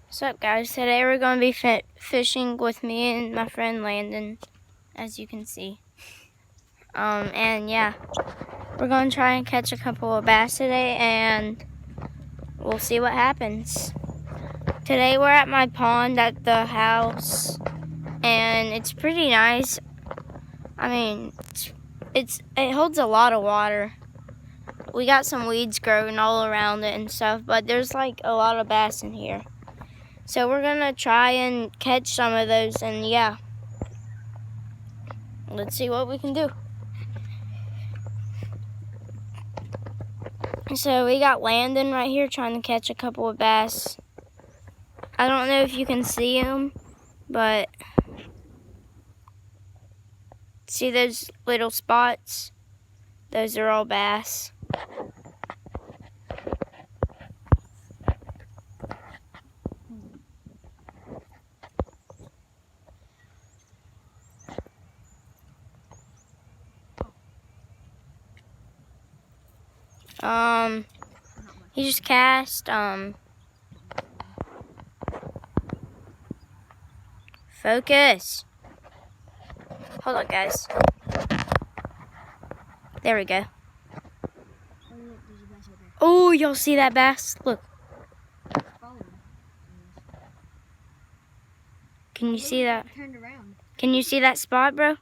What's up, guys? Today we're going to be fishing with me and my friend Landon, as you can see. And yeah, we're going to try and catch a couple of bass today, and we'll see what happens. Today we're at my pond at the house, and it's pretty nice. I mean, it holds a lot of water. We got some weeds growing all around it and stuff, but there's like a lot of bass in here. So we're gonna try and catch some of those, and yeah, let's see what we can do. So we got Landon right here trying to catch a couple of bass. I don't know if you can see him, but see those little spots? Those are all bass. He just cast, focus. Hold on, guys. There we go. Oh, y'all see that bass? Look. Can you see that? Can you see that spot, bro?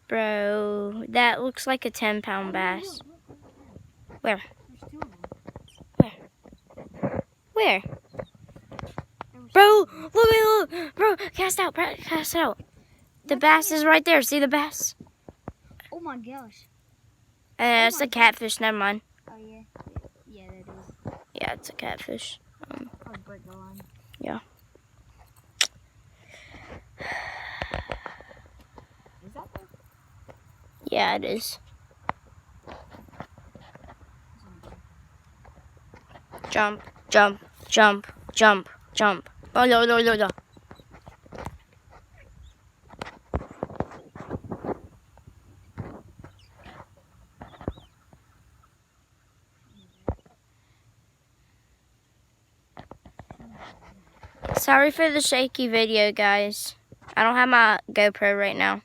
Bro, that looks like a 10-pound bass. Where? Where? Bro, look. Bro, cast out, cast out. The bass is right there. See the bass? Oh my gosh. It's a catfish. Never mind. Oh yeah. Yeah, that is. Yeah, it's a catfish. I'll break the line. Yeah. Is that there? Yeah, it is. Jump, jump, jump, jump, jump. Oh, no. Sorry for the shaky video, guys. I don't have my GoPro right now.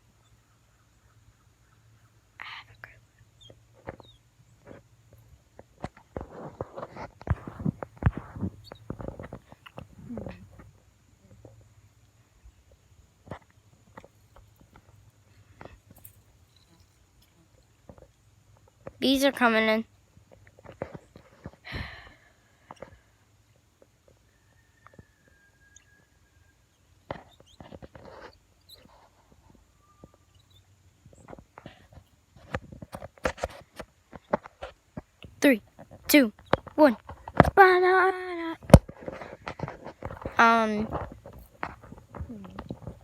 Bees are coming in. Three, two, one.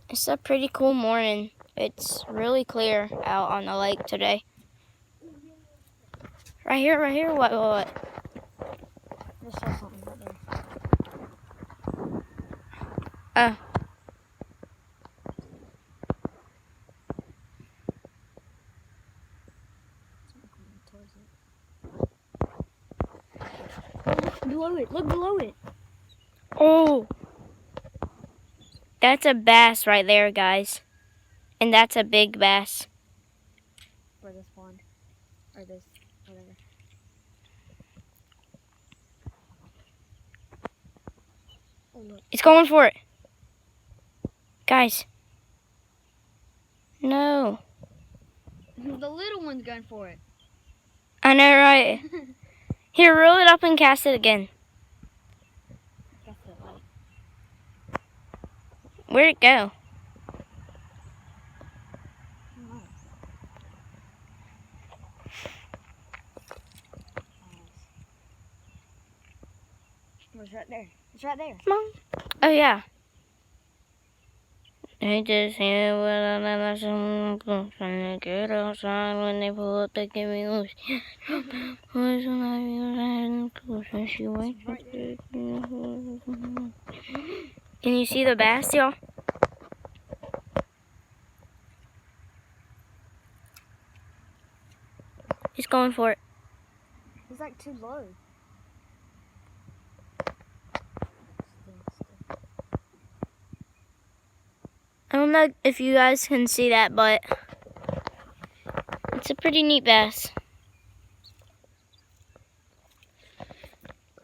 It's a pretty cool morning. It's really clear out on the lake today. Right here. What? There's something right there. Oh. Look below it. Oh. That's a bass right there, guys. And that's a big bass. For this pond. Or this, whatever. Oh, look. It's going for it. Guys. No. The little one's going for it. I know, right? Here, reel it up and cast it again. Where'd it go? It's right there. It's right there. Come on. Oh, yeah. They just hear what I'm trying to get outside when they pull up, they give me loose. Can you see the bass, y'all? He's going for it. He's like too low. don't know if you guys can see that, but it's a pretty neat bass.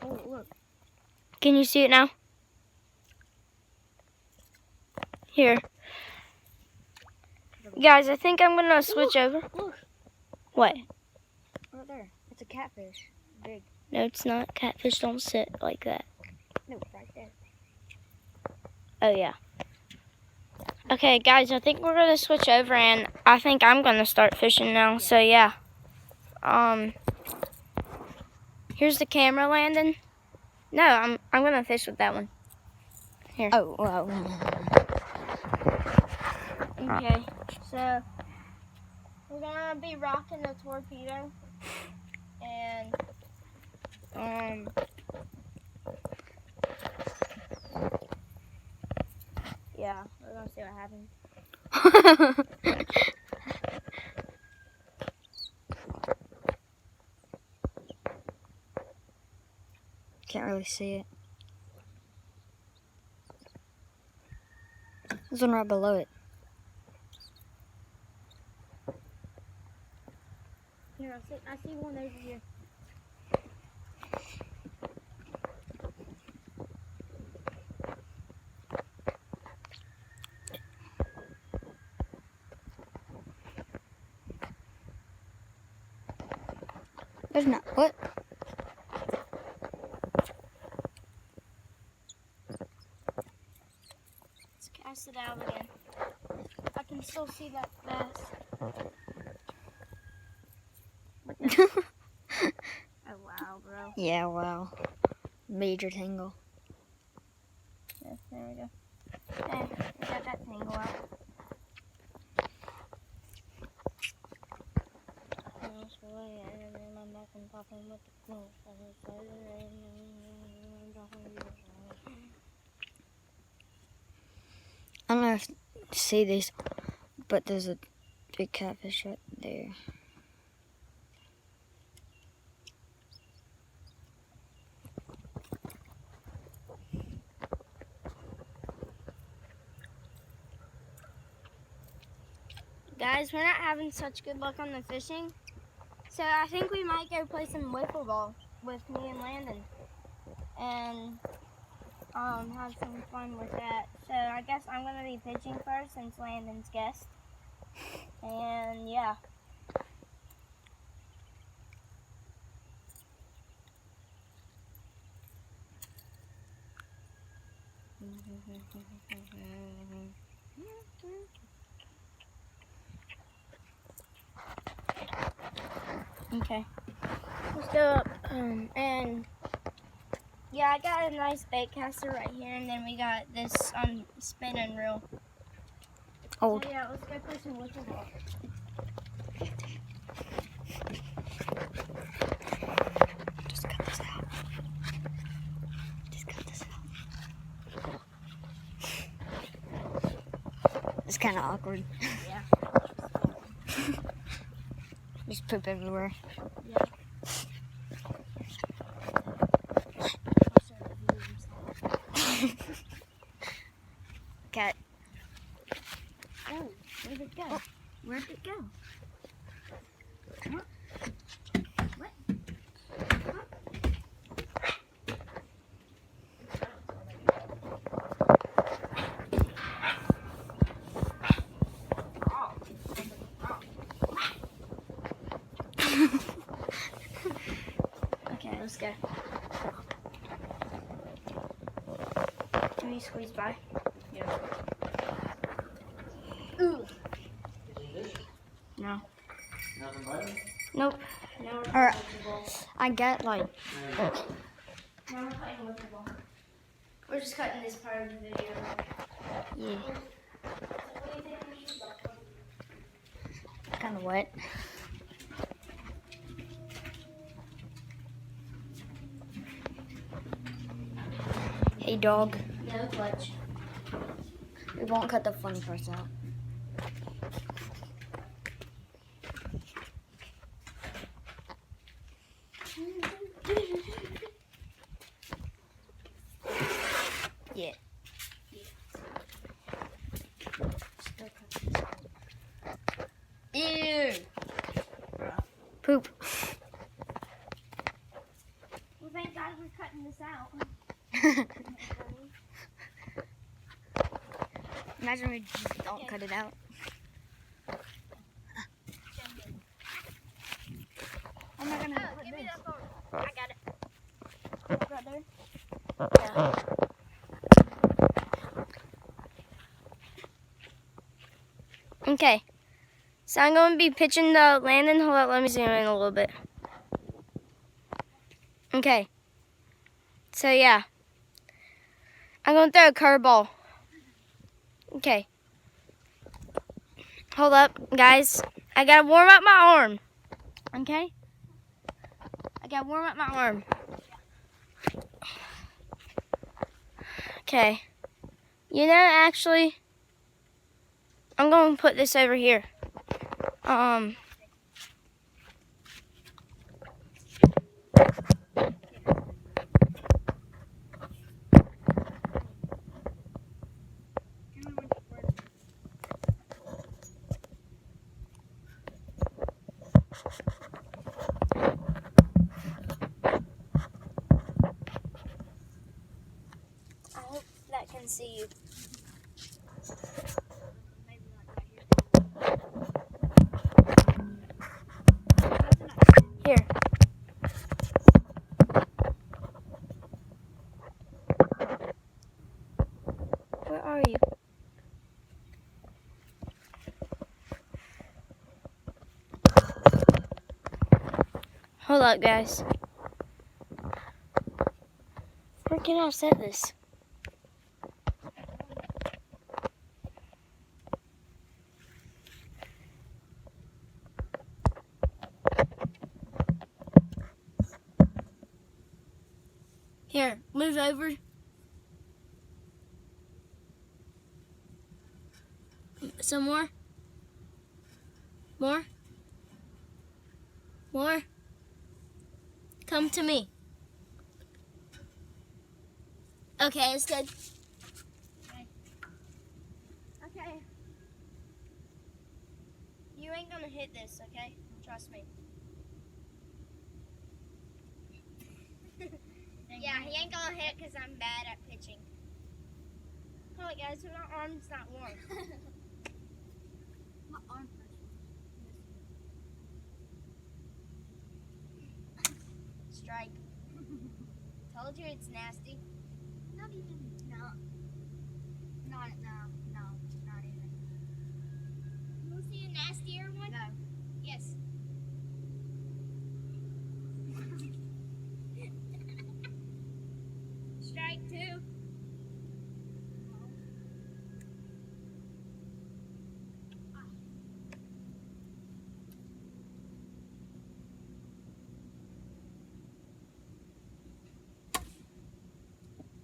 Oh, look. Can you see it now? Here. Guys, I think I'm gonna switch over. Look. What? Right there. It's a catfish. Big. No, it's not. Catfish don't sit like that. No, right there. Oh, yeah. Okay, guys, I think we're gonna switch over, and I think I'm gonna start fishing now. So yeah. Here's the camera, Landon. No, I'm gonna fish with that one. Here. Oh, wow. Okay, so we're gonna be rocking the torpedo, and yeah, we're gonna see what happens. Can't really see it. There's one right below it. Here, I see one over here. There's not. What? Let's cast it out again. I can still see that bass. Oh wow, bro. Yeah, wow. Major tangle. Yes, there we go. Okay, we got that tangle out. I don't know if you see these, but there's a big catfish right there. Guys, we're not having such good luck on the fishing, so I think we might go play some wiffle ball with me and Landon, and have some fun with that. So I guess I'm gonna be pitching first since Landon's guest, and yeah. Okay, let's go up, and yeah, I got a nice bait caster right here, and then we got this spinning reel. Old. So yeah, let's go play some wiffle ball. Just cut this out. Just cut this out. It's kind of awkward. Yeah. Just poop everywhere. Yeah. Cat. Oh, where'd it go? Where'd it go? Huh? What? Okay, let's go. Can you squeeze by? Yeah. Ooh. No. Nothing biting? Nope. No, we're playing Alright. wiffle ball. I got like. Now we're playing wiffle ball. We're just cutting this part of the video. Yeah. What do you think we should go? Kind of wet. Hey dog. No clutch. We won't cut the funny parts out. Yeah. Ew. Poop. Well, thank God we're cutting this out. Imagine we just don't cut it out. I'm not gonna put Give me this. that phone. I got it. Brother. Okay. So I'm going to be pitching the Landon. Hold on, let me zoom in a little bit. Okay. So yeah. I'm going to throw a curveball. Okay. Hold up, guys. I got to warm up my arm. Okay? I got to warm up my arm. Okay. You know, actually, I'm going to put this over here. I hope that can see you. Here. Where are you? Hold up, guys. Where can I set this? Here, move over. Some more. More. More. Come to me. Okay, it's good. Okay. You ain't gonna hit this, okay? Trust me. Yeah, he ain't gonna hit because I'm bad at pitching. Hold it, guys, my arm's not warm. My arm Strike. Told you it's nasty. Not even. No. Not even. You want to see a nastier one? No. Yes. Strike two.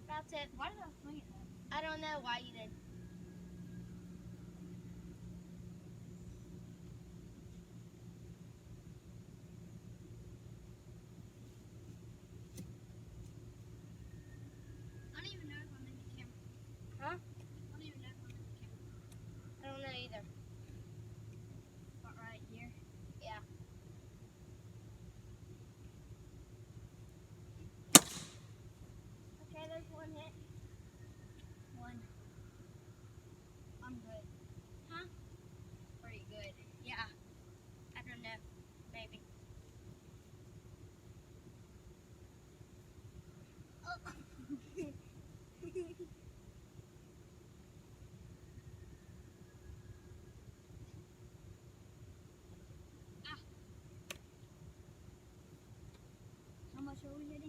That's it. Why did I swing it then? I don't know why you did. I don't even know if I'm in the camera. Huh? I don't even know if I'm in the camera. I don't know either. But right here. Yeah. Okay, there's one hit. One. I'm good. Huh? Pretty good. Yeah. I don't know. Maybe. How much are we hitting?